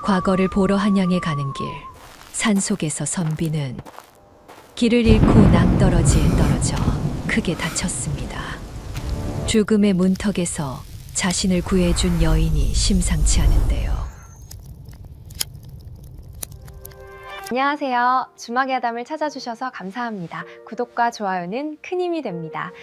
과거를 보러 한양에 가는 길. 산속에서 선비는 길을 잃고 낭떠러지에 떨어져 크게 다쳤습니다. 죽음의 문턱에서 자신을 구해준 여인이 심상치 않은데요. 안녕하세요. 주막의 아담을 찾아주셔서 감사합니다. 구독과 좋아요는 큰 힘이 됩니다.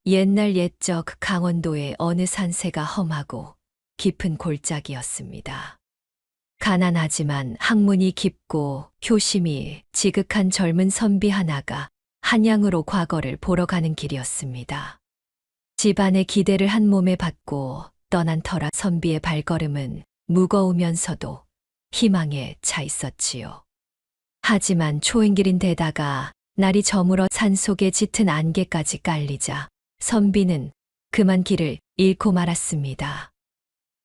옛날 옛적 강원도의 어느 산세가 험하고 깊은 골짜기였습니다. 가난하지만 학문이 깊고 효심이 지극한 젊은 선비 하나가 한양으로 과거를 보러 가는 길이었습니다. 집안의 기대를 한 몸에 받고 떠난 터라 선비의 발걸음은 무거우면서도 희망에 차 있었지요. 하지만 초행길인 데다가 날이 저물어 산속에 짙은 안개까지 깔리자 선비는 그만 길을 잃고 말았습니다.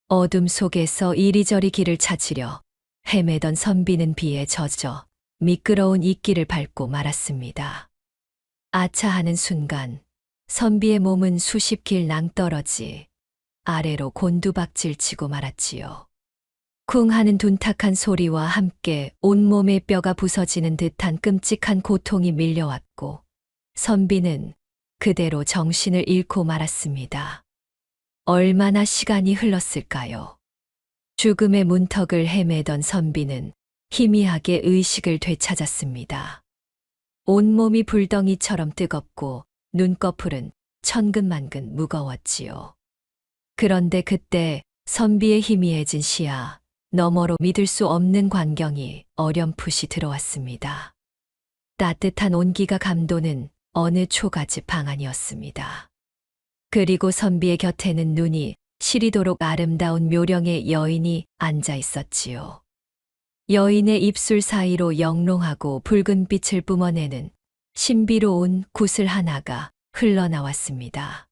어둠 속에서 이리저리 길을 찾으려 헤매던 선비는 비에 젖어 미끄러운 입길을 밟고 말았습니다. 아차 하는 순간 선비의 몸은 수십 길 낭떠러지 아래로 곤두박질 치고 말았지요. 쿵 하는 둔탁한 소리와 함께 온몸의 뼈가 부서지는 듯한 끔찍한 고통이 밀려왔고 선비는 그대로 정신을 잃고 말았습니다. 얼마나 시간이 흘렀을까요? 죽음의 문턱을 헤매던 선비는 희미하게 의식을 되찾았습니다. 온몸이 불덩이처럼 뜨겁고 눈꺼풀은 천근만근 무거웠지요. 그런데 그때 선비의 희미해진 시야 너머로 믿을 수 없는 광경이 어렴풋이 들어왔습니다. 따뜻한 온기가 감도는 어느 초가집 방 안이었습니다. 그리고 선비의 곁에는 눈이 시리도록 아름다운 묘령의 여인이 앉아 있었지요. 여인의 입술 사이로 영롱하고 붉은 빛을 뿜어내는 신비로운 구슬 하나가 흘러나왔습니다.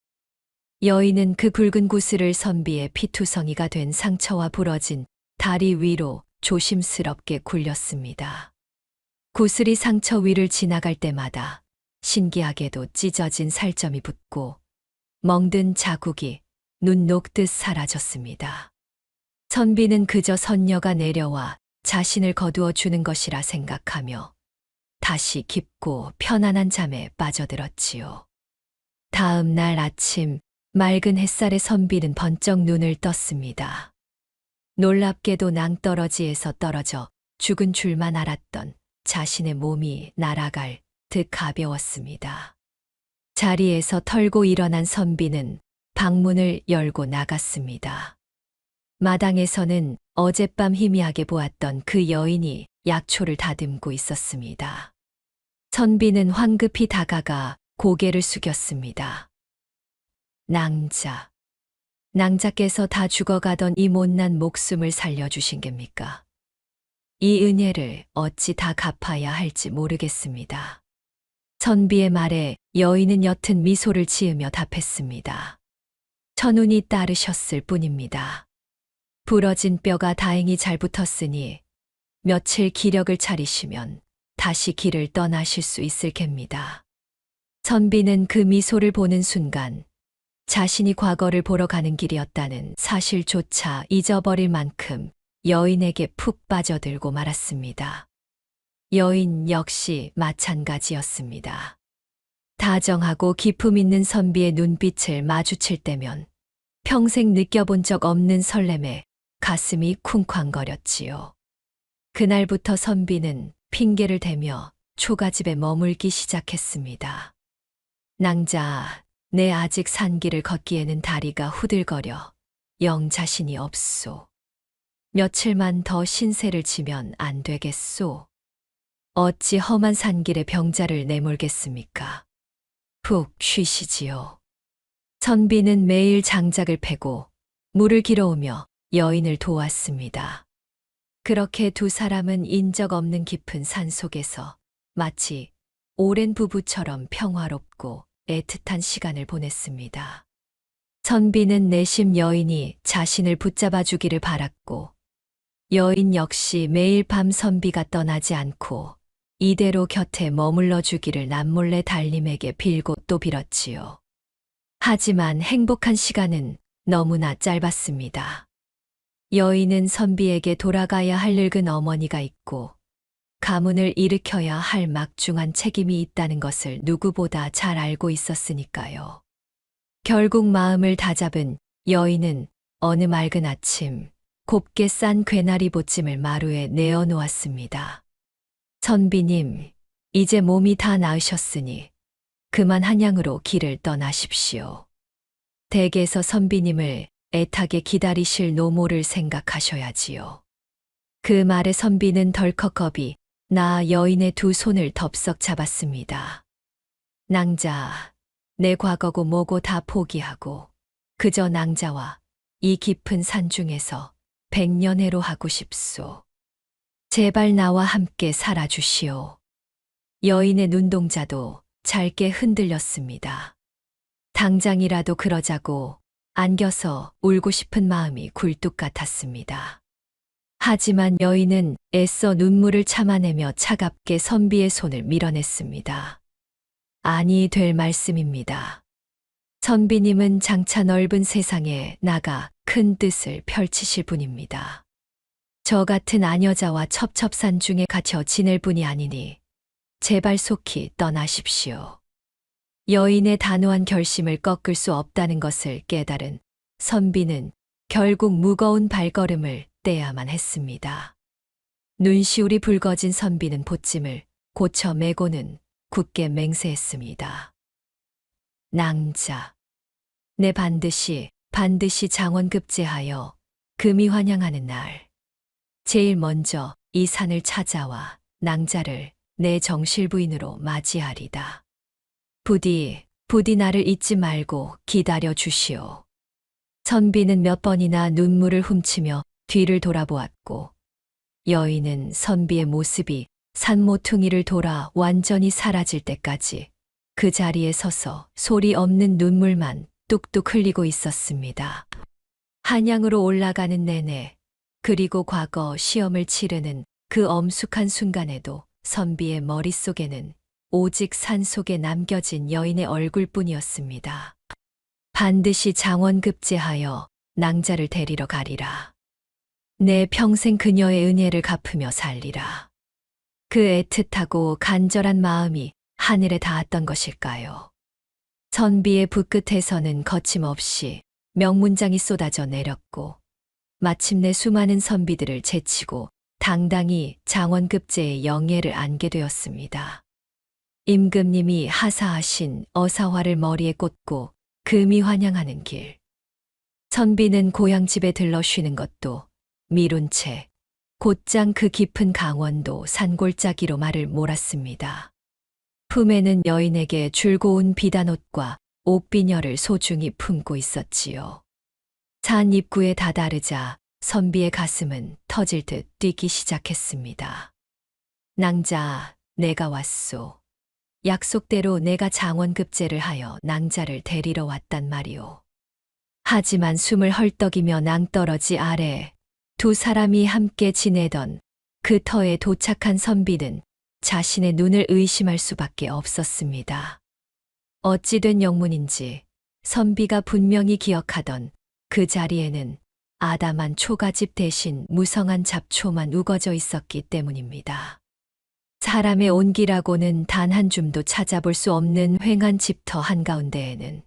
여인은 그 붉은 구슬을 선비의 피투성이가 된 상처와 부러진 다리 위로 조심스럽게 굴렸습니다. 구슬이 상처 위를 지나갈 때마다 신기하게도 찢어진 살점이 붙고 멍든 자국이 눈 녹듯 사라졌습니다. 선비는 그저 선녀가 내려와 자신을 거두어 주는 것이라 생각하며 다시 깊고 편안한 잠에 빠져들었지요. 다음 날 아침 맑은 햇살에 선비는 번쩍 눈을 떴습니다. 놀랍게도 낭떠러지에서 떨어져 죽은 줄만 알았던 자신의 몸이 날아갈 듯 가벼웠습니다. 자리에서 털고 일어난 선비는 방문을 열고 나갔습니다. 마당에서는 어젯밤 희미하게 보았던 그 여인이 약초를 다듬고 있었습니다. 선비는 황급히 다가가 고개를 숙였습니다. 낭자께서 다 죽어가던 이 못난 목숨을 살려주신 겁니까? 이 은혜를 어찌 다 갚아야 할지 모르겠습니다. 선비의 말에 여인은 옅은 미소를 지으며 답했습니다. 천운이 따르셨을 뿐입니다. 부러진 뼈가 다행히 잘 붙었으니 며칠 기력을 차리시면 다시 길을 떠나실 수 있을 겁니다. 선비는 그 미소를 보는 순간 자신이 과거를 보러 가는 길이었다는 사실조차 잊어버릴 만큼 여인에게 푹 빠져들고 말았습니다. 여인 역시 마찬가지였습니다. 다정하고 기품 있는 선비의 눈빛을 마주칠 때면 평생 느껴본 적 없는 설렘에 가슴이 쿵쾅거렸지요. 그날부터 선비는 핑계를 대며 초가집에 머물기 시작했습니다. 낭자, 내 아직 산길을 걷기에는 다리가 후들거려 영 자신이 없소. 며칠만 더 신세를 지면 안 되겠소. 어찌 험한 산길에 병자를 내몰겠습니까? 푹 쉬시지요. 선비는 매일 장작을 패고 물을 길어오며 여인을 도왔습니다. 그렇게 두 사람은 인적 없는 깊은 산 속에서 마치 오랜 부부처럼 평화롭고 애틋한 시간을 보냈습니다. 선비는 내심 여인이 자신을 붙잡아 주기를 바랐고 여인 역시 매일 밤 선비가 떠나지 않고 이대로 곁에 머물러 주기를 남몰래 달님에게 빌고 또 빌었지요. 하지만 행복한 시간은 너무나 짧았습니다. 여인은 선비에게 돌아가야 할 늙은 어머니가 있고 가문을 일으켜야 할 막중한 책임이 있다는 것을 누구보다 잘 알고 있었으니까요. 결국 마음을 다잡은 여인은 어느 맑은 아침 곱게 싼 괴나리 보찜을 마루에 내어 놓았습니다. 선비님, 이제 몸이 다 나으셨으니 그만 한양으로 길을 떠나십시오. 댁에서 선비님을 애타게 기다리실 노모를 생각하셔야지요. 그 말에 선비는 덜컥 겁이 나 여인의 두 손을 덥석 잡았습니다. 낭자, 내 과거고 뭐고 다 포기하고 그저 낭자와 이 깊은 산 중에서 백년해로 하고 싶소. 제발 나와 함께 살아주시오. 여인의 눈동자도 짧게 흔들렸습니다. 당장이라도 그러자고 안겨서 울고 싶은 마음이 굴뚝 같았습니다. 하지만 여인은 애써 눈물을 참아내며 차갑게 선비의 손을 밀어냈습니다. 아니 될 말씀입니다. 선비님은 장차 넓은 세상에 나가 큰 뜻을 펼치실 분입니다. 저 같은 아녀자와 첩첩산 중에 갇혀 지낼 분이 아니니 제발 속히 떠나십시오. 여인의 단호한 결심을 꺾을 수 없다는 것을 깨달은 선비는 결국 무거운 발걸음을 떼야만 했습니다. 눈시울이 붉어진 선비는 보찜을 고쳐 메고는 굳게 맹세했습니다. 낭자, 내 반드시 장원급제하여 금이 환영하는 날, 제일 먼저 이 산을 찾아와 낭자를 내 정실부인으로 맞이하리다. 부디 나를 잊지 말고 기다려 주시오. 선비는 몇 번이나 눈물을 훔치며 뒤를 돌아보았고 여인은 선비의 모습이 산모퉁이를 돌아 완전히 사라질 때까지 그 자리에 서서 소리 없는 눈물만 뚝뚝 흘리고 있었습니다. 한양으로 올라가는 내내 그리고 과거 시험을 치르는 그 엄숙한 순간에도 선비의 머릿속에는 오직 산속에 남겨진 여인의 얼굴뿐이었습니다. 반드시 장원급제하여 낭자를 데리러 가리라. 내 평생 그녀의 은혜를 갚으며 살리라. 그 애틋하고 간절한 마음이 하늘에 닿았던 것일까요? 선비의 붓끝에서는 거침없이 명문장이 쏟아져 내렸고 마침내 수많은 선비들을 제치고 당당히 장원급제의 영예를 안게 되었습니다. 임금님이 하사하신 어사화를 머리에 꽂고 금이 환영하는 길. 선비는 고향집에 들러 쉬는 것도 미룬 채 곧장 그 깊은 강원도 산골짜기로 말을 몰았습니다. 품에는 여인에게 줄고운 비단옷과 옥비녀를 소중히 품고 있었지요. 산 입구에 다다르자 선비의 가슴은 터질 듯 뛰기 시작했습니다. 낭자, 내가 왔소. 약속대로 내가 장원급제를 하여 낭자를 데리러 왔단 말이오. 하지만 숨을 헐떡이며 낭떠러지 아래 두 사람이 함께 지내던 그 터에 도착한 선비는 자신의 눈을 의심할 수밖에 없었습니다. 어찌된 영문인지 선비가 분명히 기억하던 그 자리에는 아담한 초가집 대신 무성한 잡초만 우거져 있었기 때문입니다. 사람의 온기라고는 단 한 줌도 찾아볼 수 없는 휑한 집터 한가운데에는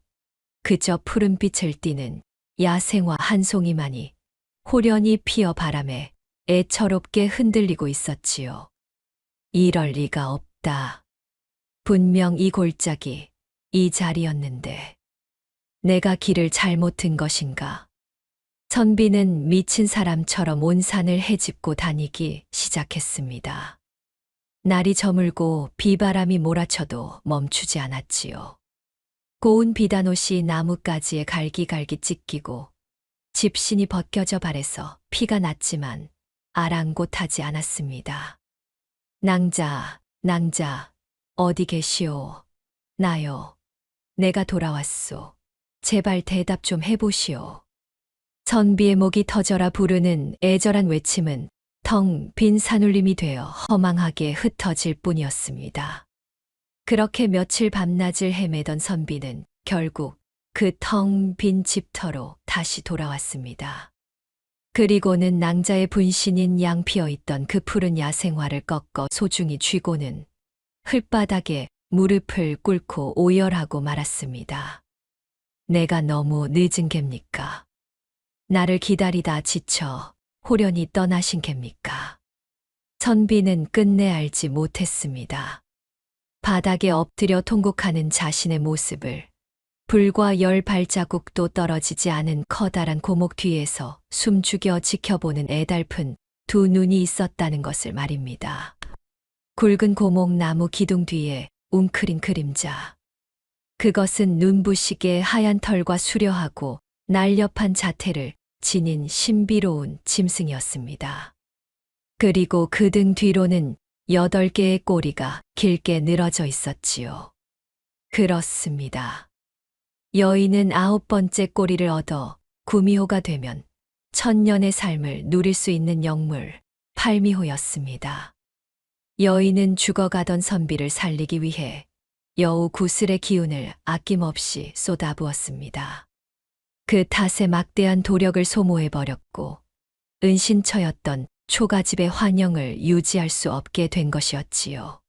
그저 푸른빛을 띠는 야생화 한 송이만이 호련히 피어 바람에 애처롭게 흔들리고 있었지요. 이럴 리가 없다. 분명 이 골짜기, 이 자리였는데 내가 길을 잘못 든 것인가. 선비는 미친 사람처럼 온 산을 헤집고 다니기 시작했습니다. 날이 저물고 비바람이 몰아쳐도 멈추지 않았지요. 고운 비단옷이 나뭇가지에 갈기갈기 찢기고 집신이 벗겨져 발에서 피가 났지만 아랑곳하지 않았습니다. 낭자, 어디 계시오? 나요. 내가 돌아왔소. 제발 대답 좀 해보시오. 선비의 목이 터져라 부르는 애절한 외침은 텅 빈 산울림이 되어 허망하게 흩어질 뿐이었습니다. 그렇게 며칠 밤낮을 헤매던 선비는 결국 그 텅 빈 집터로 다시 돌아왔습니다. 그리고는 낭자의 분신인 양 피어있던 그 푸른 야생화를 꺾어 소중히 쥐고는 흙바닥에 무릎을 꿇고 오열하고 말았습니다. 내가 너무 늦은 겝니까? 나를 기다리다 지쳐 호련히 떠나신 겝니까? 선비는 끝내 알지 못했습니다. 바닥에 엎드려 통곡하는 자신의 모습을 불과 10발자국도 떨어지지 않은 커다란 고목 뒤에서 숨죽여 지켜보는 애달픈 두 눈이 있었다는 것을 말입니다. 굵은 고목 나무 기둥 뒤에 웅크린 그림자. 그것은 눈부시게 하얀 털과 수려하고 날렵한 자태를 지닌 신비로운 짐승이었습니다. 그리고 그 등 뒤로는 8개의 꼬리가 길게 늘어져 있었지요. 그렇습니다. 여인은 9번째 꼬리를 얻어 구미호가 되면 천년의 삶을 누릴 수 있는 영물 팔미호였습니다. 여인은 죽어가던 선비를 살리기 위해 여우 구슬의 기운을 아낌없이 쏟아부었습니다. 그 탓에 막대한 도력을 소모해버렸고 은신처였던 초가집의 환영을 유지할 수 없게 된 것이었지요.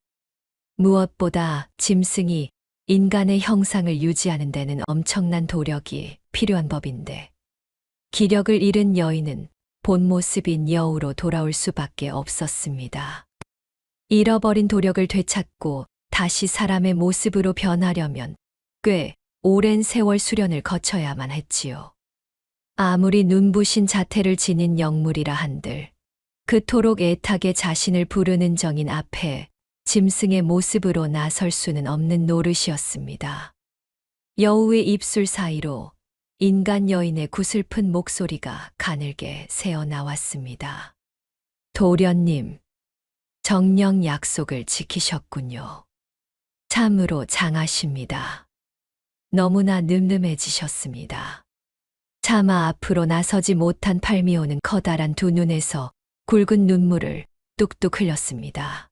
무엇보다 짐승이 인간의 형상을 유지하는 데는 엄청난 도력이 필요한 법인데 기력을 잃은 여인은 본 모습인 여우로 돌아올 수밖에 없었습니다. 잃어버린 도력을 되찾고 다시 사람의 모습으로 변하려면 꽤 오랜 세월 수련을 거쳐야만 했지요. 아무리 눈부신 자태를 지닌 영물이라 한들 그토록 애타게 자신을 부르는 정인 앞에 짐승의 모습으로 나설 수는 없는 노릇이었습니다. 여우의 입술 사이로 인간 여인의 구슬픈 목소리가 가늘게 새어나왔습니다. 도련님, 정녕 약속을 지키셨군요. 참으로 장하십니다. 너무나 늠름해지셨습니다. 차마 앞으로 나서지 못한 팔미호는 커다란 두 눈에서 굵은 눈물을 뚝뚝 흘렸습니다.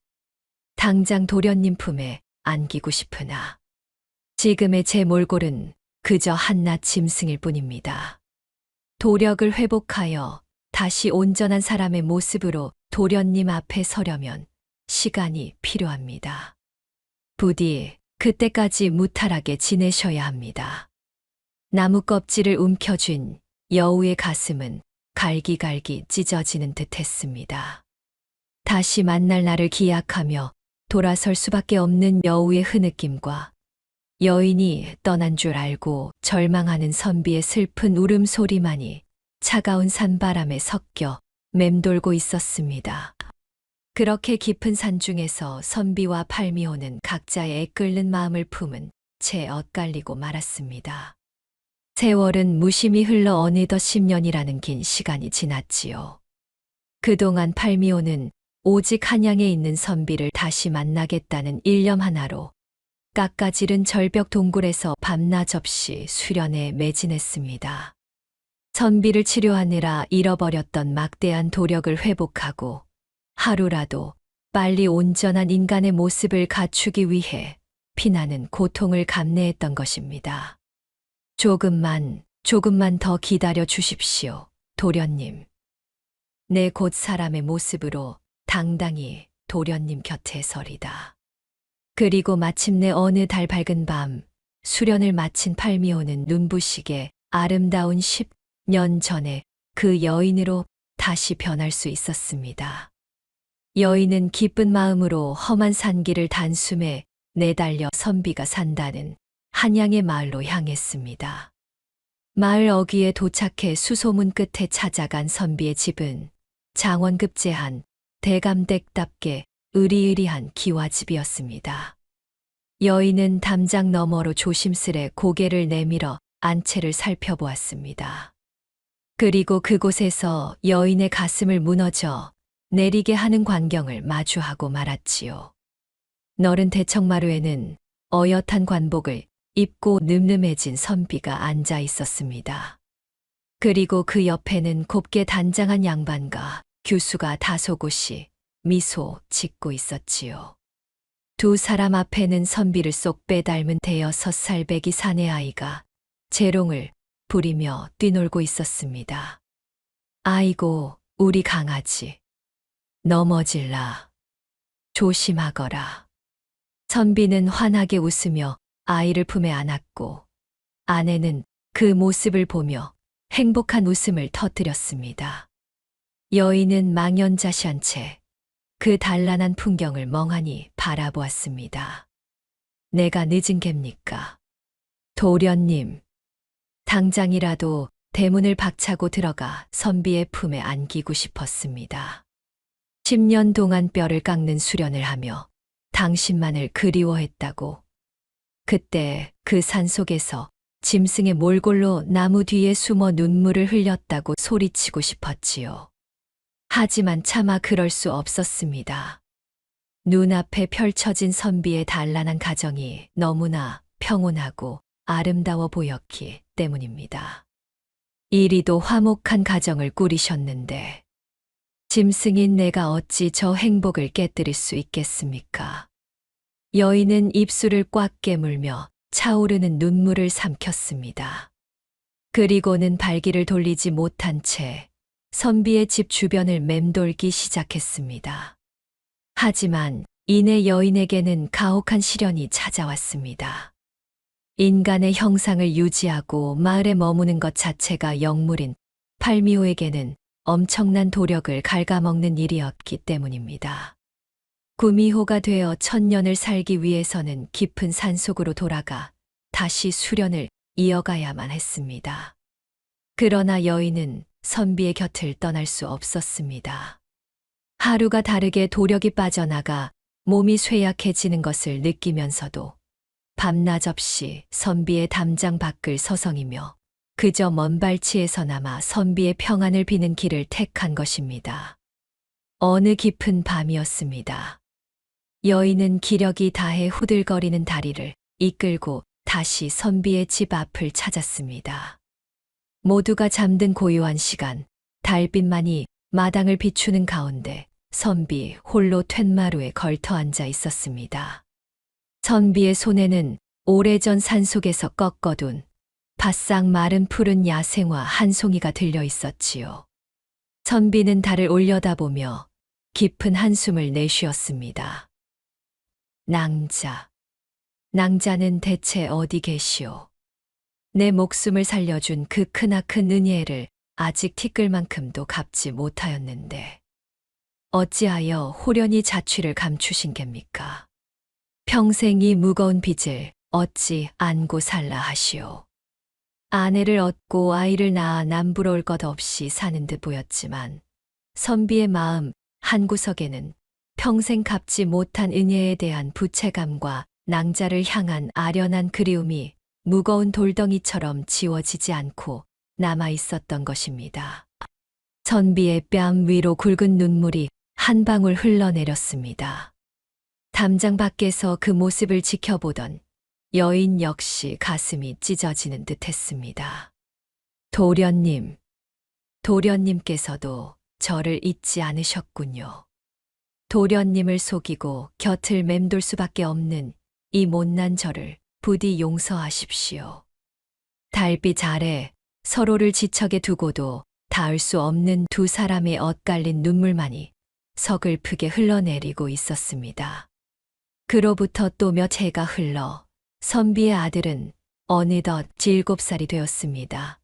당장 도련님 품에 안기고 싶으나 지금의 제 몰골은 그저 한낱 짐승일 뿐입니다. 도력을 회복하여 다시 온전한 사람의 모습으로 도련님 앞에 서려면 시간이 필요합니다. 부디 그때까지 무탈하게 지내셔야 합니다. 나무 껍질을 움켜쥔 여우의 가슴은 갈기갈기 찢어지는 듯 했습니다. 다시 만날 날을 기약하며 돌아설 수밖에 없는 여우의 흐느낌과 여인이 떠난 줄 알고 절망하는 선비의 슬픈 울음소리만이 차가운 산바람에 섞여 맴돌고 있었습니다. 그렇게 깊은 산중에서 선비와 팔미호는 각자의 애끓는 마음을 품은 채 엇갈리고 말았습니다. 세월은 무심히 흘러 어느덧 10년이라는 긴 시간이 지났지요. 그동안 팔미호는 오직 한양에 있는 선비를 다시 만나겠다는 일념 하나로 깎아지른 절벽 동굴에서 밤낮 없이 수련에 매진했습니다. 선비를 치료하느라 잃어버렸던 막대한 도력을 회복하고 하루라도 빨리 온전한 인간의 모습을 갖추기 위해 피나는 고통을 감내했던 것입니다. 조금만 더 기다려 주십시오, 도련님. 내 곧 사람의 모습으로 당당히 도련님 곁에 서리다. 그리고 마침내 어느 달 밝은 밤, 수련을 마친 팔미호는 눈부시게 아름다운 10년 전에 그 여인으로 다시 변할 수 있었습니다. 여인은 기쁜 마음으로 험한 산길을 단숨에 내달려 선비가 산다는 한양의 마을로 향했습니다. 마을 어귀에 도착해 수소문 끝에 찾아간 선비의 집은 장원급제한 대감댁답게 으리으리한 기와집이었습니다. 여인은 담장 너머로 조심스레 고개를 내밀어 안채를 살펴보았습니다. 그리고 그곳에서 여인의 가슴을 무너져 내리게 하는 광경을 마주하고 말았지요. 너른 대청마루에는 어엿한 관복을 입고 늠름해진 선비가 앉아 있었습니다. 그리고 그 옆에는 곱게 단장한 양반과 규수가 다소곳이 미소 짓고 있었지요. 두 사람 앞에는 선비를 쏙 빼닮은 대여섯 살배기 사내 아이가 재롱을 부리며 뛰놀고 있었습니다. 아이고, 우리 강아지. 넘어질라. 조심하거라. 선비는 환하게 웃으며 아이를 품에 안았고 아내는 그 모습을 보며 행복한 웃음을 터뜨렸습니다. 여인은 망연자실한 채 그 단란한 풍경을 멍하니 바라보았습니다. 내가 늦은 겝니까? 도련님, 당장이라도 대문을 박차고 들어가 선비의 품에 안기고 싶었습니다. 10년 동안 뼈를 깎는 수련을 하며 당신만을 그리워했다고. 그때 그 산속에서 짐승의 몰골로 나무 뒤에 숨어 눈물을 흘렸다고 소리치고 싶었지요. 하지만 차마 그럴 수 없었습니다. 눈앞에 펼쳐진 선비의 단란한 가정이 너무나 평온하고 아름다워 보였기 때문입니다. 이리도 화목한 가정을 꾸리셨는데 짐승인 내가 어찌 저 행복을 깨뜨릴 수 있겠습니까? 여인은 입술을 꽉 깨물며 차오르는 눈물을 삼켰습니다. 그리고는 발길을 돌리지 못한 채 선비의 집 주변을 맴돌기 시작했습니다. 하지만 이내 여인에게는 가혹한 시련이 찾아왔습니다. 인간의 형상을 유지하고 마을에 머무는 것 자체가 역물인 팔미호에게는 엄청난 도력을 갉아먹는 일이었기 때문입니다. 구미호가 되어 1000년을 살기 위해서는 깊은 산속으로 돌아가 다시 수련을 이어가야만 했습니다. 그러나 여인은 선비의 곁을 떠날 수 없었습니다. 하루가 다르게 도력이 빠져나가 몸이 쇠약해지는 것을 느끼면서도 밤낮 없이 선비의 담장 밖을 서성이며 그저 먼 발치에서나마 선비의 평안을 비는 길을 택한 것입니다. 어느 깊은 밤이었습니다. 여인은 기력이 다해 후들거리는 다리를 이끌고 다시 선비의 집 앞을 찾았습니다. 모두가 잠든 고요한 시간, 달빛만이 마당을 비추는 가운데 선비 홀로 툇마루에 걸터 앉아 있었습니다. 선비의 손에는 오래전 산속에서 꺾어둔 바싹 마른 푸른 야생화 한 송이가 들려 있었지요. 선비는 달을 올려다보며 깊은 한숨을 내쉬었습니다. 낭자. 낭자는 대체 어디 계시오? 내 목숨을 살려준 그 크나큰 은혜를 아직 티끌만큼도 갚지 못하였는데 어찌하여 호련히 자취를 감추신 겝니까? 평생 이 무거운 빚을 어찌 안고 살라 하시오. 아내를 얻고 아이를 낳아 남부러울 것 없이 사는 듯 보였지만 선비의 마음 한구석에는 평생 갚지 못한 은혜에 대한 부채감과 낭자를 향한 아련한 그리움이 무거운 돌덩이처럼 지워지지 않고 남아 있었던 것입니다. 선비의 뺨 위로 굵은 눈물이 한 방울 흘러내렸습니다. 담장 밖에서 그 모습을 지켜보던 여인 역시 가슴이 찢어지는 듯 했습니다. 도련님, 도련님께서도 저를 잊지 않으셨군요. 도련님을 속이고 곁을 맴돌 수밖에 없는 이 못난 저를 부디 용서하십시오. 달빛 아래 서로를 지척에 두고도 닿을 수 없는 두 사람의 엇갈린 눈물만이 서글프게 흘러내리고 있었습니다. 그로부터 또 몇 해가 흘러 선비의 아들은 어느덧 7살이 되었습니다.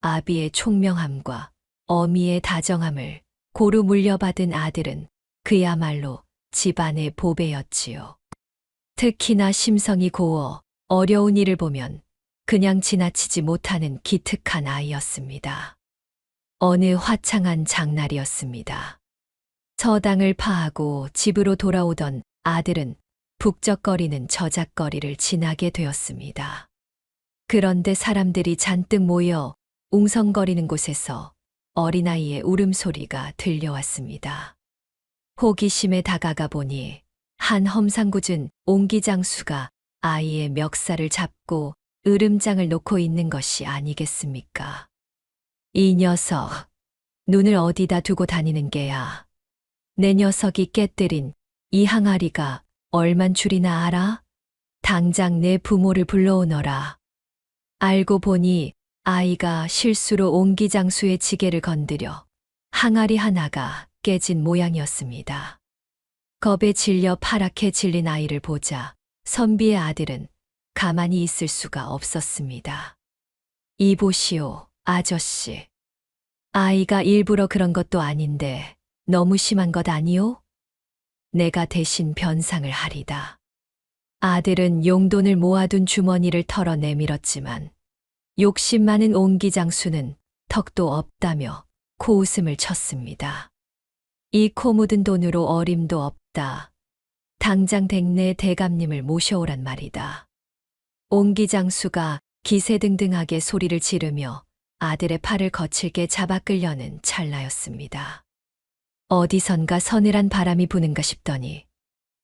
아비의 총명함과 어미의 다정함을 고루 물려받은 아들은 그야말로 집안의 보배였지요. 특히나 심성이 고워 어려운 일을 보면 그냥 지나치지 못하는 기특한 아이였습니다. 어느 화창한 장날이었습니다. 서당을 파하고 집으로 돌아오던 아들은 북적거리는 저작거리를 지나게 되었습니다. 그런데 사람들이 잔뜩 모여 웅성거리는 곳에서 어린아이의 울음소리가 들려왔습니다. 호기심에 다가가 보니 한 험상궂은 옹기장수가 아이의 멱살을 잡고 으름장을 놓고 있는 것이 아니겠습니까? 이 녀석, 눈을 어디다 두고 다니는 게야? 내 녀석이 깨뜨린 이 항아리가 얼만 줄이나 알아? 당장 내 부모를 불러오너라. 알고 보니 아이가 실수로 옹기장수의 지게를 건드려 항아리 하나가 깨진 모양이었습니다. 겁에 질려 파랗게 질린 아이를 보자 선비의 아들은 가만히 있을 수가 없었습니다. 이보시오, 아저씨. 아이가 일부러 그런 것도 아닌데 너무 심한 것 아니오? 내가 대신 변상을 하리다. 아들은 용돈을 모아둔 주머니를 털어 내밀었지만 욕심 많은 옹기장수는 턱도 없다며 코웃음을 쳤습니다. 이 코 묻은 돈으로 어림도 없다. 당장 댁내 대감님을 모셔오란 말이다. 옹기장수가 기세등등하게 소리를 지르며 아들의 팔을 거칠게 잡아 끌려는 찰나였습니다. 어디선가 서늘한 바람이 부는가 싶더니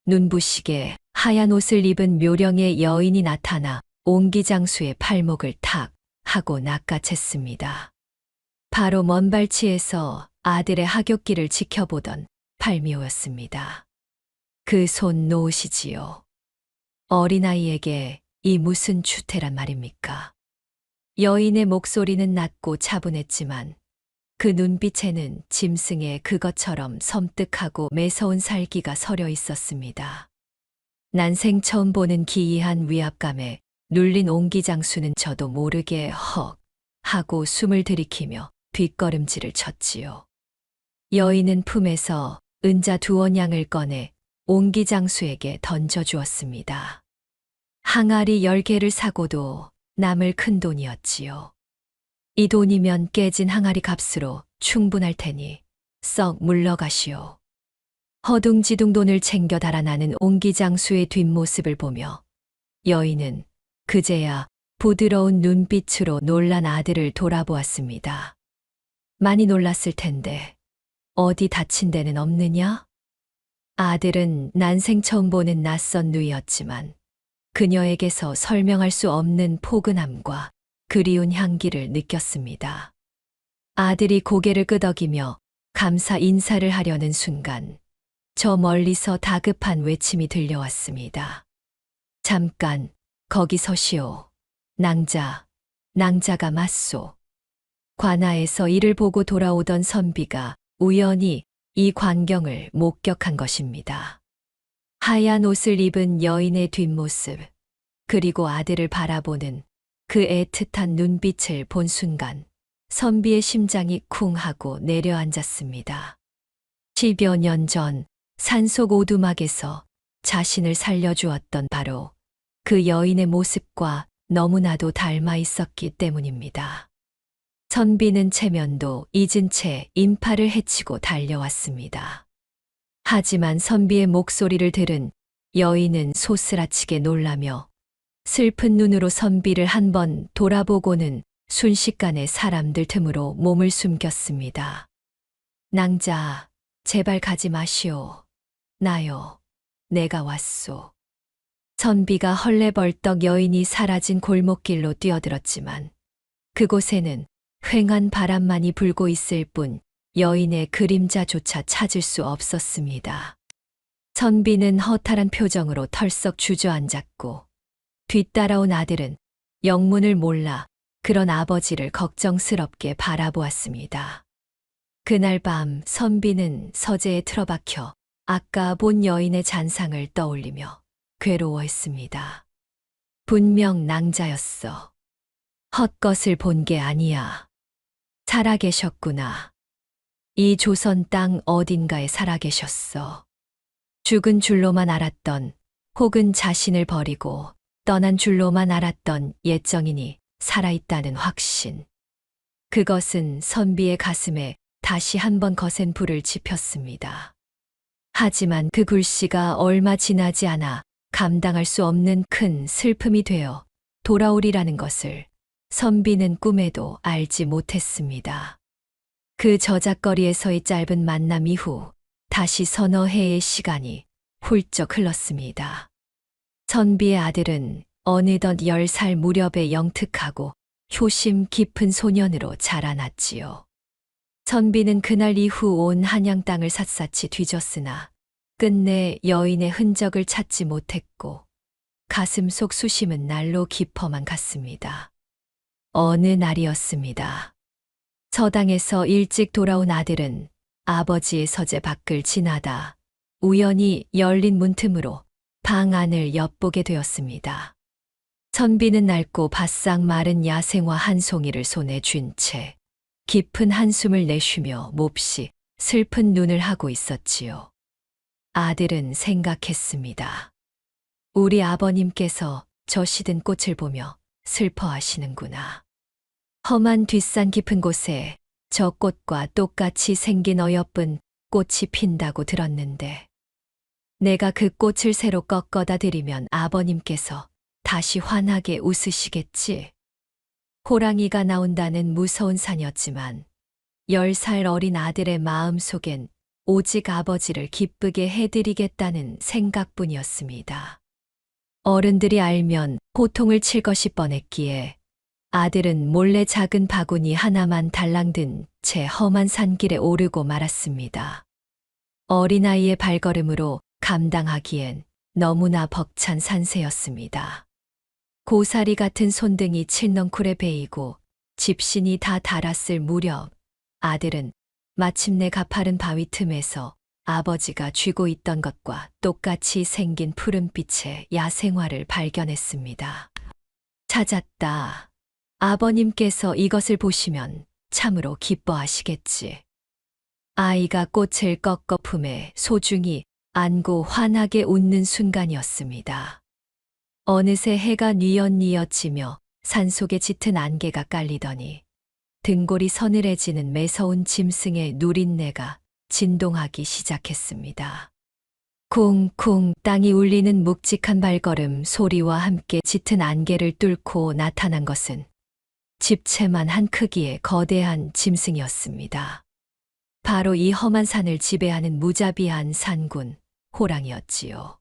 눈부시게 하얀 옷을 입은 묘령의 여인이 나타나 옹기장수의 팔목을 탁 하고 낚아챘습니다. 바로 먼 발치에서 아들의 하굣길을 지켜보던 팔미호였습니다. 그 손 놓으시지요. 어린아이에게 이 무슨 추태란 말입니까? 여인의 목소리는 낮고 차분했지만 그 눈빛에는 짐승의 그것처럼 섬뜩하고 매서운 살기가 서려 있었습니다. 난생 처음 보는 기이한 위압감에 눌린 옹기장수는 저도 모르게 헉 하고 숨을 들이키며 뒷걸음질을 쳤지요. 여인은 품에서 은자 2원양을 꺼내 옹기장수에게 던져주었습니다. 항아리 10개를 사고도 남을 큰 돈이었지요. 이 돈이면 깨진 항아리 값으로 충분할 테니 썩 물러가시오. 허둥지둥 돈을 챙겨 달아나는 옹기장수의 뒷모습을 보며 여인은 그제야 부드러운 눈빛으로 놀란 아들을 돌아보았습니다. 많이 놀랐을 텐데 어디 다친 데는 없느냐? 아들은 난생 처음 보는 낯선 누이였지만 그녀에게서 설명할 수 없는 포근함과 그리운 향기를 느꼈습니다. 아들이 고개를 끄덕이며 감사 인사를 하려는 순간 저 멀리서 다급한 외침이 들려왔습니다. 잠깐 거기 서시오. 낭자가 맞소. 관아에서 이를 보고 돌아오던 선비가 우연히 이 광경을 목격한 것입니다. 하얀 옷을 입은 여인의 뒷모습, 그리고 아들을 바라보는 그 애틋한 눈빛을 본 순간 선비의 심장이 쿵 하고 내려앉았습니다. 10여 년 전 산속 오두막에서 자신을 살려주었던 바로 그 여인의 모습과 너무나도 닮아 있었기 때문입니다. 선비는 체면도 잊은 채 인파를 헤치고 달려왔습니다. 하지만 선비의 목소리를 들은 여인은 소스라치게 놀라며 슬픈 눈으로 선비를 한번 돌아보고는 순식간에 사람들 틈으로 몸을 숨겼습니다. 낭자, 제발 가지 마시오. 나요, 내가 왔소. 선비가 헐레벌떡 여인이 사라진 골목길로 뛰어들었지만 그곳에는 휑한 바람만이 불고 있을 뿐 여인의 그림자조차 찾을 수 없었습니다. 선비는 허탈한 표정으로 털썩 주저앉았고 뒤따라온 아들은 영문을 몰라 그런 아버지를 걱정스럽게 바라보았습니다. 그날 밤 선비는 서재에 틀어박혀 아까 본 여인의 잔상을 떠올리며 괴로워했습니다. 분명 낭자였어. 헛것을 본 게 아니야. 살아계셨구나. 이 조선 땅 어딘가에 살아계셨어. 죽은 줄로만 알았던 혹은 자신을 버리고 떠난 줄로만 알았던 옛정인이 살아있다는 확신. 그것은 선비의 가슴에 다시 한번 거센 불을 지폈습니다. 하지만 그 굴씨가 얼마 지나지 않아 감당할 수 없는 큰 슬픔이 되어 돌아오리라는 것을 선비는 꿈에도 알지 못했습니다. 그 저작거리에서의 짧은 만남 이후 다시 서너 해의 시간이 훌쩍 흘렀습니다. 선비의 아들은 어느덧 10살 무렵에 영특하고 효심 깊은 소년으로 자라났지요. 선비는 그날 이후 온 한양 땅을 샅샅이 뒤졌으나 끝내 여인의 흔적을 찾지 못했고 가슴 속 수심은 날로 깊어만 갔습니다. 어느 날이었습니다. 서당에서 일찍 돌아온 아들은 아버지의 서재 밖을 지나다 우연히 열린 문틈으로 방 안을 엿보게 되었습니다. 선비는 낡고 바싹 마른 야생화 한 송이를 손에 쥔 채 깊은 한숨을 내쉬며 몹시 슬픈 눈을 하고 있었지요. 아들은 생각했습니다. 우리 아버님께서 저 시든 꽃을 보며 슬퍼하시는구나. 험한 뒷산 깊은 곳에 저 꽃과 똑같이 생긴 어여쁜 꽃이 핀다고 들었는데 내가 그 꽃을 새로 꺾어다 드리면 아버님께서 다시 환하게 웃으시겠지. 호랑이가 나온다는 무서운 산이었지만 10살 어린 아들의 마음 속엔 오직 아버지를 기쁘게 해드리겠다는 생각뿐이었습니다. 어른들이 알면 호통을 칠 것이 뻔했기에 아들은 몰래 작은 바구니 하나만 달랑든 채 험한 산길에 오르고 말았습니다. 어린아이의 발걸음으로 감당하기엔 너무나 벅찬 산세였습니다. 고사리 같은 손등이 칠넝쿨에 베이고 집신이 다 닳았을 무렵 아들은 마침내 가파른 바위 틈에서 아버지가 쥐고 있던 것과 똑같이 생긴 푸른빛의 야생화를 발견했습니다. 찾았다. 아버님께서 이것을 보시면 참으로 기뻐하시겠지. 아이가 꽃을 꺾어 품에 소중히 안고 환하게 웃는 순간이었습니다. 어느새 해가 뉘엿뉘엿 지며 산속에 짙은 안개가 깔리더니 등골이 서늘해지는 매서운 짐승의 누린내가 진동하기 시작했습니다. 쿵쿵 땅이 울리는 묵직한 발걸음 소리와 함께 짙은 안개를 뚫고 나타난 것은 집채만 한 크기의 거대한 짐승이었습니다. 바로 이 험한 산을 지배하는 무자비한 산군 호랑이였지요.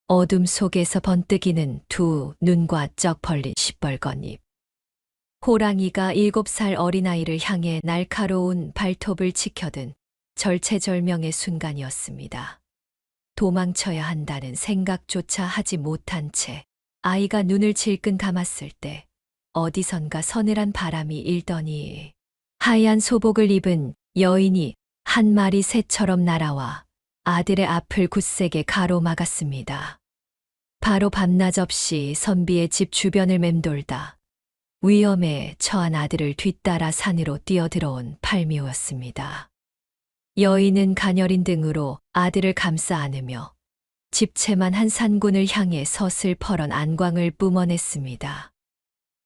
어둠 속에서 번뜩이는 두 눈과 쩍 벌린 시뻘건 입. 호랑이가 7살 어린아이를 향해 날카로운 발톱을 치켜든 절체절명의 순간이었습니다. 도망쳐야 한다는 생각조차 하지 못한 채 아이가 눈을 질끈 감았을 때 어디선가 서늘한 바람이 일더니 하얀 소복을 입은 여인이 한 마리 새처럼 날아와 아들의 앞을 굳세게 가로막았습니다. 바로 밤낮 없이 선비의 집 주변을 맴돌다 위험에 처한 아들을 뒤따라 산으로 뛰어들어온 팔미호였습니다. 여인은 가녀린 등으로 아들을 감싸 안으며 집채만 한 산군을 향해 서슬퍼런 안광을 뿜어냈습니다.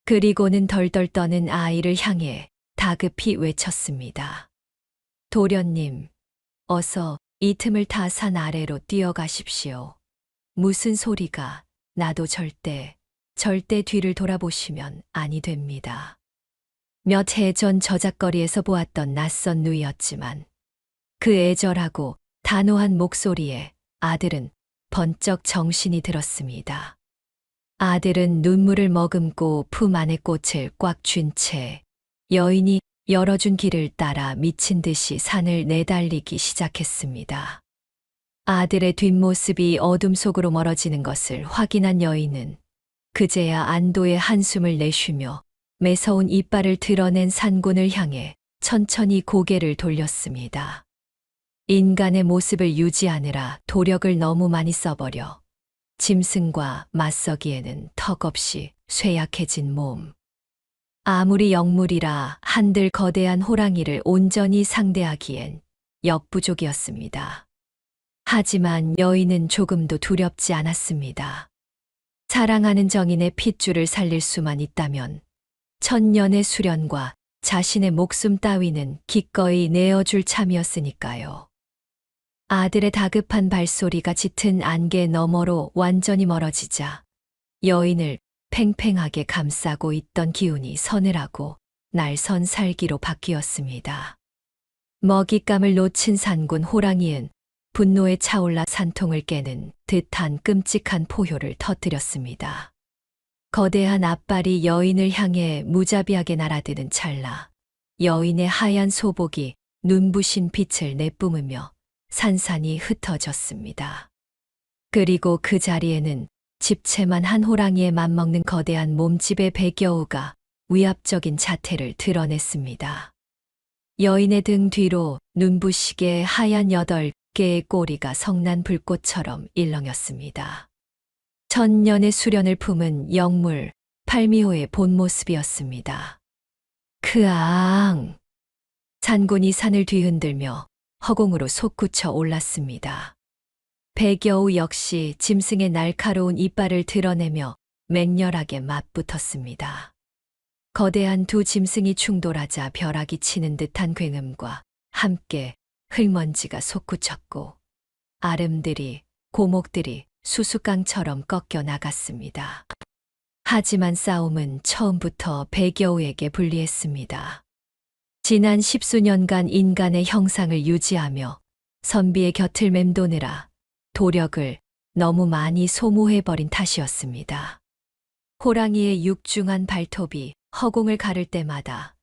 그리고는 덜덜 떠는 아이를 향해 다급히 외쳤습니다. 도련님, 어서 이 틈을 타 산 아래로 뛰어가십시오. 무슨 소리가 나도 절대 뒤를 돌아보시면 아니 됩니다. 몇 해 전 저작거리에서 보았던 낯선 누이였지만 그 애절하고 단호한 목소리에 아들은 번쩍 정신이 들었습니다. 아들은 눈물을 머금고 품 안의 꽃을 꽉 쥔 채 여인이 열어준 길을 따라 미친 듯이 산을 내달리기 시작했습니다. 아들의 뒷모습이 어둠 속으로 멀어지는 것을 확인한 여인은 그제야 안도의 한숨을 내쉬며 매서운 이빨을 드러낸 산군을 향해 천천히 고개를 돌렸습니다. 인간의 모습을 유지하느라 도력을 너무 많이 써버려 짐승과 맞서기에는 턱없이 쇠약해진 몸. 아무리 영물이라 한들 거대한 호랑이를 온전히 상대하기엔 역부족이었습니다. 하지만 여인은 조금도 두렵지 않았습니다. 사랑하는 정인의 핏줄을 살릴 수만 있다면 천년의 수련과 자신의 목숨 따위는 기꺼이 내어줄 참이었으니까요. 아들의 다급한 발소리가 짙은 안개 너머로 완전히 멀어지자 여인을 팽팽하게 감싸고 있던 기운이 서늘하고 날선 살기로 바뀌었습니다. 먹잇감을 놓친 산군 호랑이는 분노에 차올라 산통을 깨는 듯한 끔찍한 포효를 터뜨렸습니다. 거대한 앞발이 여인을 향해 무자비하게 날아드는 찰나 여인의 하얀 소복이 눈부신 빛을 내뿜으며 산산이 흩어졌습니다. 그리고 그 자리에는 집채만 한 호랑이에 맞먹는 거대한 몸집의 배겨우가 위압적인 자태를 드러냈습니다. 여인의 등 뒤로 눈부시게 하얀 8개의 꼬리가 성난 불꽃처럼 일렁였습니다. 천년의 수련을 품은 영물 팔미호의 본 모습이었습니다. 크앙! 산군이 산을 뒤흔들며 허공으로 솟구쳐 올랐습니다. 백여우 역시 짐승의 날카로운 이빨을 드러내며 맹렬하게 맞붙었습니다. 거대한 두 짐승이 충돌하자 벼락이 치는 듯한 굉음과 함께 흙먼지가 솟구쳤고 아름들이, 고목들이 수수깡처럼 꺾여 나갔습니다. 하지만 싸움은 처음부터 백여우에게 불리했습니다. 지난 10수년간 인간의 형상을 유지하며 선비의 곁을 맴도느라 도력을 너무 많이 소모해버린 탓이었습니다. 호랑이의 육중한 발톱이 허공을 가를 때마다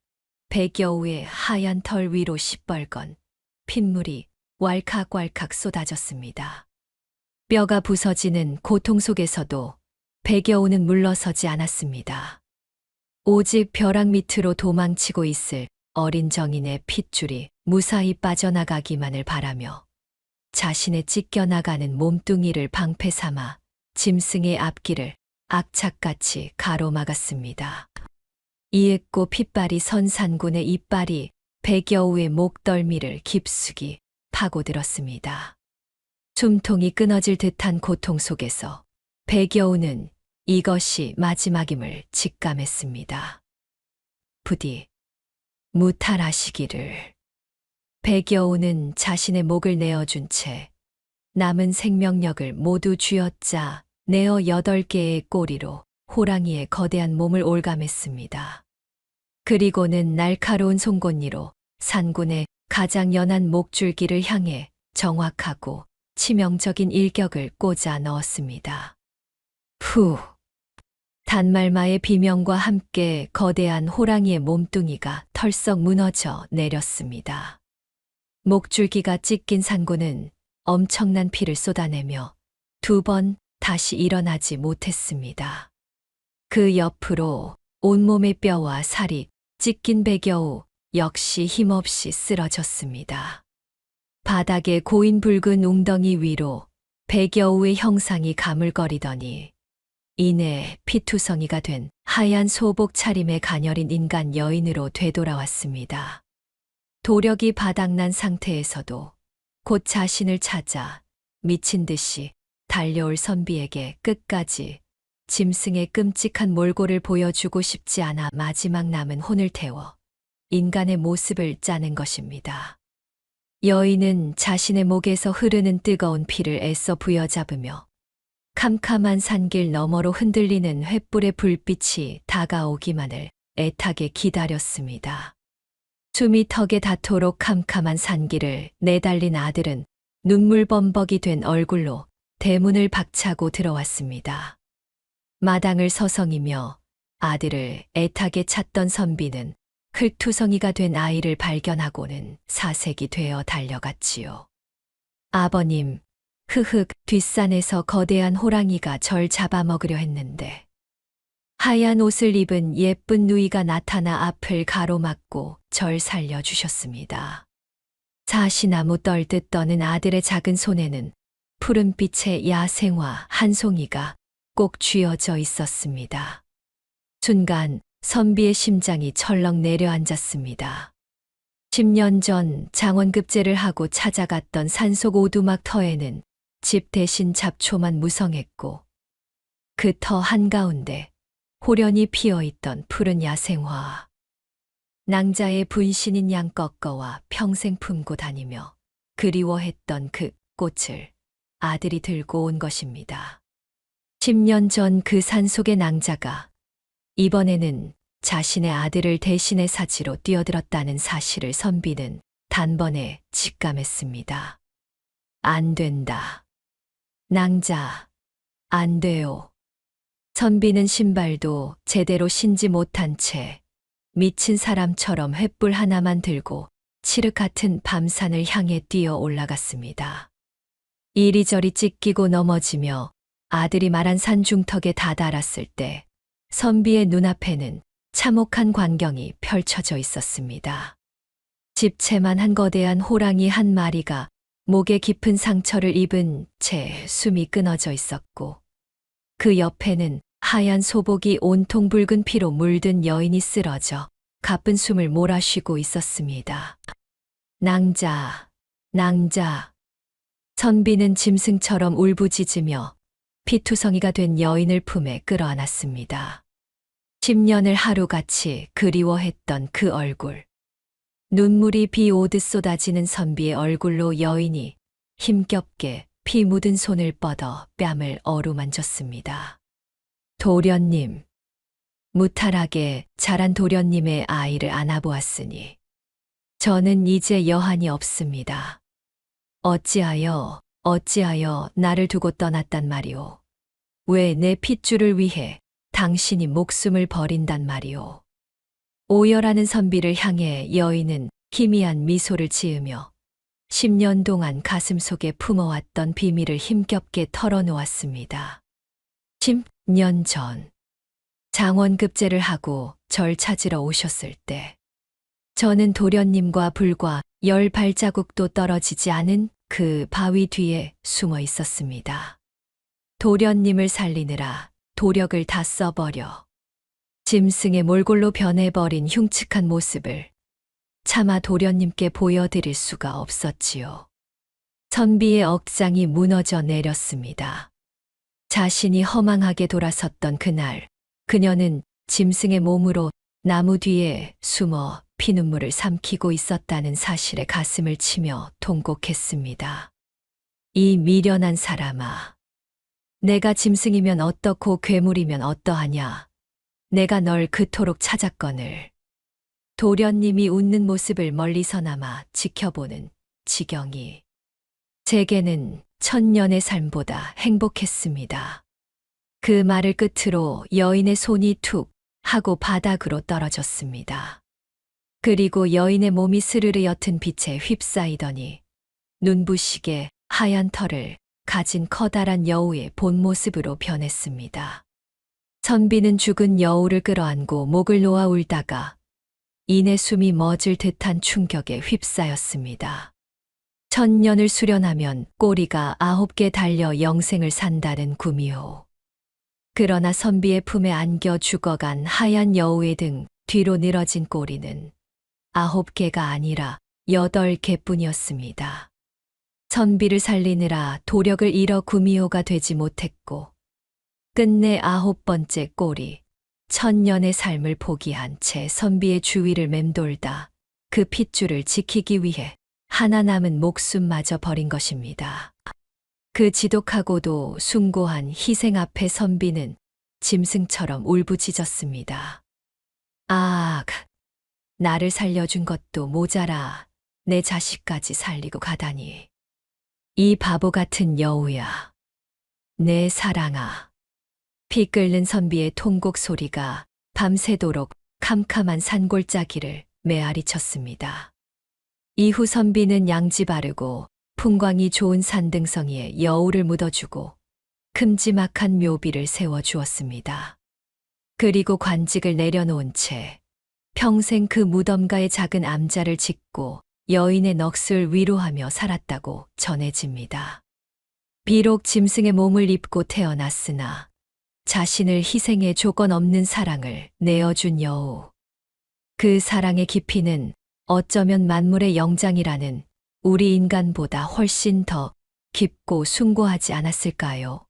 백여우의 하얀 털 위로 시뻘건 핏물이 왈칵왈칵 쏟아졌습니다. 뼈가 부서지는 고통 속에서도 백여우는 물러서지 않았습니다. 오직 벼락 밑으로 도망치고 있을 어린 정인의 핏줄이 무사히 빠져나가기만을 바라며 자신의 찢겨나가는 몸뚱이를 방패 삼아 짐승의 앞길을 악착같이 가로막았습니다. 이윽고 핏발이 선 산군의 이빨이 백여우의 목덜미를 깊숙이 파고들었습니다. 숨통이 끊어질 듯한 고통 속에서 백여우는 이것이 마지막임을 직감했습니다. 부디 무탈하시기를. 백여우는 자신의 목을 내어준 채 남은 생명력을 모두 쥐어짜 내어 8개의 꼬리로 호랑이의 거대한 몸을 올감했습니다. 그리고는 날카로운 송곳니로 산군의 가장 연한 목줄기를 향해 정확하고 치명적인 일격을 꽂아 넣었습니다. 후! 단말마의 비명과 함께 거대한 호랑이의 몸뚱이가 털썩 무너져 내렸습니다. 목줄기가 찢긴 산군은 엄청난 피를 쏟아내며 2번 다시 일어나지 못했습니다. 그 옆으로 온몸의 뼈와 살이 찢긴 백여우 역시 힘없이 쓰러졌습니다. 바닥에 고인 붉은 웅덩이 위로 백여우의 형상이 가물거리더니 이내 피투성이가 된 하얀 소복 차림의 가녀린 인간 여인으로 되돌아왔습니다. 도력이 바닥난 상태에서도 곧 자신을 찾아 미친 듯이 달려올 선비에게 끝까지 짐승의 끔찍한 몰골을 보여주고 싶지 않아 마지막 남은 혼을 태워 인간의 모습을 짜는 것입니다. 여인은 자신의 목에서 흐르는 뜨거운 피를 애써 부여잡으며 캄캄한 산길 너머로 흔들리는 횃불의 불빛이 다가오기만을 애타게 기다렸습니다. 숨이 턱에 닿도록 캄캄한 산길을 내달린 아들은 눈물범벅이 된 얼굴로 대문을 박차고 들어왔습니다. 마당을 서성이며 아들을 애타게 찾던 선비는 흙투성이가 된 아이를 발견하고는 사색이 되어 달려갔지요. 아버님, 흐흑, 뒷산에서 거대한 호랑이가 절 잡아먹으려 했는데 하얀 옷을 입은 예쁜 누이가 나타나 앞을 가로막고 절 살려주셨습니다. 사시나무 떨듯 떠는 아들의 작은 손에는 푸른빛의 야생화 한 송이가 꼭 쥐어져 있었습니다. 순간 선비의 심장이 철렁 내려앉았습니다. 10년 전 장원급제를 하고 찾아갔던 산속 오두막 터에는 집 대신 잡초만 무성했고 그 터 한가운데 호련히 피어있던 푸른 야생화. 낭자의 분신인 양꺾어와 평생 품고 다니며 그리워했던 그 꽃을 아들이 들고 온 것입니다. 10년 전 그 산속의 낭자가 이번에는 자신의 아들을 대신해 사지로 뛰어들었다는 사실을 선비는 단번에 직감했습니다. 안 된다. 낭자, 안 돼요. 선비는 신발도 제대로 신지 못한 채 미친 사람처럼 횃불 하나만 들고 칠흑 같은 밤산을 향해 뛰어 올라갔습니다. 이리저리 찢기고 넘어지며 아들이 말한 산 중턱에 다다랐을 때 선비의 눈앞에는 참혹한 광경이 펼쳐져 있었습니다. 집채만한 거대한 호랑이 한 마리가 목에 깊은 상처를 입은 채 숨이 끊어져 있었고, 그 옆에는 하얀 소복이 온통 붉은 피로 물든 여인이 쓰러져 가쁜 숨을 몰아쉬고 있었습니다. 낭자, 낭자. 선비는 짐승처럼 울부짖으며 피투성이가 된 여인을 품에 끌어안았습니다. 10년을 하루같이 그리워했던 그 얼굴. 눈물이 비 오듯 쏟아지는 선비의 얼굴로 여인이 힘겹게 피 묻은 손을 뻗어 뺨을 어루만졌습니다. 도련님, 무탈하게 자란 도련님의 아이를 안아보았으니 저는 이제 여한이 없습니다. 어찌하여 나를 두고 떠났단 말이오. 왜 내 핏줄을 위해 당신이 목숨을 버린단 말이오. 오열하는 선비를 향해 여인은 희미한 미소를 지으며 10년 동안 가슴속에 품어왔던 비밀을 힘겹게 털어놓았습니다. 10년 전, 장원급제를 하고 절 찾으러 오셨을 때, 저는 도련님과 불과 10발자국도 떨어지지 않은 그 바위 뒤에 숨어 있었습니다. 도련님을 살리느라 도력을 다 써버려 짐승의 몰골로 변해버린 흉측한 모습을 차마 도련님께 보여드릴 수가 없었지요. 선비의 억장이 무너져 내렸습니다. 자신이 허망하게 돌아섰던 그날, 그녀는 짐승의 몸으로 나무 뒤에 숨어 피눈물을 삼키고 있었다는 사실에 가슴을 치며 통곡했습니다. 이 미련한 사람아, 내가 짐승이면 어떻고 괴물이면 어떠하냐. 내가 널 그토록 찾았거늘. 도련님이 웃는 모습을 멀리서나마 지켜보는 지경이 제게는 천년의 삶보다 행복했습니다. 그 말을 끝으로 여인의 손이 툭 하고 바닥으로 떨어졌습니다. 그리고 여인의 몸이 스르르 옅은 빛에 휩싸이더니 눈부시게 하얀 털을 가진 커다란 여우의 본 모습으로 변했습니다. 선비는 죽은 여우를 끌어안고 목을 놓아 울다가 이내 숨이 멎을 듯한 충격에 휩싸였습니다. 1000년을 수련하면 꼬리가 9개 달려 영생을 산다는 구미호. 그러나 선비의 품에 안겨 죽어간 하얀 여우의 등 뒤로 늘어진 꼬리는 9개가 아니라 8개뿐이었습니다. 선비를 살리느라 도력을 잃어 구미호가 되지 못했고, 끝내 9번째 꼬리, 1000년의 삶을 포기한 채 선비의 주위를 맴돌다 그 핏줄을 지키기 위해 하나 남은 목숨마저 버린 것입니다. 그 지독하고도 숭고한 희생 앞에 선비는 짐승처럼 울부짖었습니다. 아, 나를 살려준 것도 모자라 내 자식까지 살리고 가다니. 이 바보 같은 여우야. 내 사랑아. 피 끓는 선비의 통곡 소리가 밤새도록 캄캄한 산골짜기를 메아리 쳤습니다. 이후 선비는 양지 바르고 풍광이 좋은 산등성이에 여우를 묻어주고 큼지막한 묘비를 세워주었습니다. 그리고 관직을 내려놓은 채 평생 그 무덤가에 작은 암자를 짓고 여인의 넋을 위로하며 살았다고 전해집니다. 비록 짐승의 몸을 입고 태어났으나 자신을 희생해 조건 없는 사랑을 내어준 여우. 그 사랑의 깊이는 어쩌면 만물의 영장이라는 우리 인간보다 훨씬 더 깊고 숭고하지 않았을까요?